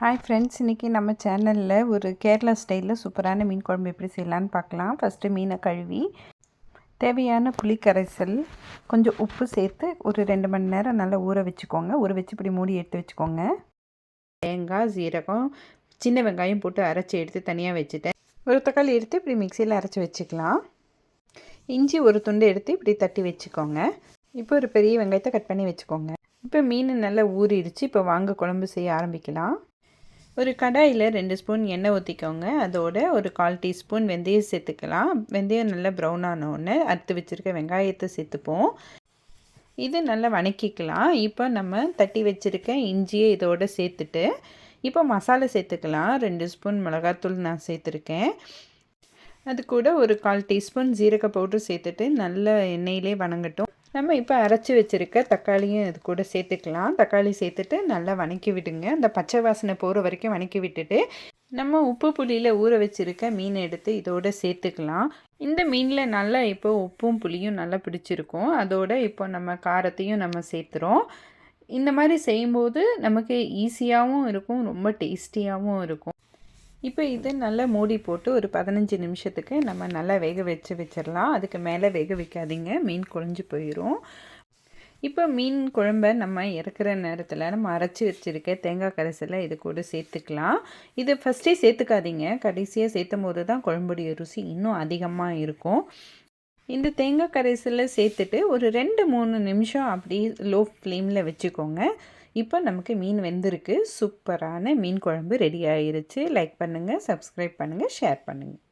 Hi friends, இன்றைக்கி நம்ம சேனலில் ஒரு கேரளா ஸ்டைலில் சூப்பரான மீன் குழம்பு எப்படி செய்யலான்னு பார்க்கலாம். ஃபஸ்ட்டு மீனை கழுவி தேவையான புளி கரைசல், கொஞ்சம் உப்பு சேர்த்து ஒரு 2 மணி நேரம் நல்லா ஊற வச்சுக்கோங்க. ஊற வச்சு இப்படி மூடி எடுத்து வச்சுக்கோங்க. தேங்காய், சீரகம், சின்ன வெங்காயம் போட்டு அரைச்சி எடுத்து தனியாக வச்சுட்டேன். ஒரு தக்காளி எடுத்து இப்படி மிக்சியில் அரைச்சி வச்சுக்கலாம். இஞ்சி ஒரு துண்டு எடுத்து இப்படி தட்டி வச்சுக்கோங்க. இப்போ ஒரு பெரிய வெங்காயத்தை கட் பண்ணி வச்சுக்கோங்க. இப்போ மீன் நல்லா ஊறிடுச்சு. இப்போ வாங்க குழம்பு செய்ய ஆரம்பிக்கலாம். ஒரு கடாயில் 2 ஸ்பூன் எண்ணெய் ஊற்றிக்கோங்க. அதோட ஒரு 1/4 டீஸ்பூன் வெந்தயம் சேர்த்துக்கலாம். வெந்தயம் நல்லா ப்ரௌன் ஆனோடனே அறுத்து வச்சுருக்க வெங்காயத்தை சேர்த்துப்போம். இது நல்லா வணக்கிக்கலாம். இப்போ நம்ம தட்டி வச்சுருக்க இஞ்சியை இதோடு சேர்த்துட்டு இப்போ மசாலா சேர்த்துக்கலாம். 2 ஸ்பூன் மிளகாத்தூள் நான் சேர்த்துருக்கேன். அது கூட ஒரு 1/4 டீஸ்பூன் ஜீரக பவுடர் சேர்த்துட்டு நல்ல எண்ணெயிலே வணங்கட்டும். நம்ம இப்போ அரைச்சி வச்சுருக்க தக்காளியும் இது கூட சேர்த்துக்கலாம். தக்காளி சேர்த்துட்டு நல்லா வணக்கி விடுங்க. அந்த பச்சை வாசனை போகிற வரைக்கும் வணக்கி விட்டுட்டு நம்ம உப்பு புளியில் ஊற வச்சுருக்க மீன் எடுத்து இதோடு சேர்த்துக்கலாம். இந்த மீனில் நல்லா இப்போ உப்பும் புளியும் நல்லா பிடிச்சிருக்கும். அதோட இப்போ நம்ம காரத்தையும் நம்ம சேர்த்துறோம். இந்த மாதிரி செய்யும்போது நமக்கு ஈஸியாகவும் இருக்கும், ரொம்ப டேஸ்டியாகவும் இருக்கும். இப்போ இது நல்லா மூடி போட்டு ஒரு 15 நிமிஷத்துக்கு நம்ம நல்லா வேக வச்சிடலாம். அதுக்கு மேலே வேக வைக்காதீங்க, மீன் குழஞ்சி போயிடும். இப்போ மீன் குழம்பை நம்ம இறக்குற நேரத்தில் நம்ம அரைச்சி வச்சுருக்க தேங்காய் கரைசலை இது கூட சேர்த்துக்கலாம். இது ஃபஸ்ட்டே சேர்த்துக்காதீங்க, கடைசியாக சேர்த்தும் போது தான் குழம்புடைய ருசி இன்னும் அதிகமாக இருக்கும். இந்த தேங்காய் கரைசலை சேர்த்துட்டு ஒரு 2-3 நிமிஷம் அப்படி லோ ஃப்ளேமில் வச்சுக்கோங்க. இப்போ நமக்கு மீன் வெந்திருக்கு. சூப்பரான மீன் குழம்பு ரெடி ஆயிருச்சு. லைக் பண்ணுங்கள், சப்ஸ்கிரைப் பண்ணுங்கள், ஷேர் பண்ணுங்கள்.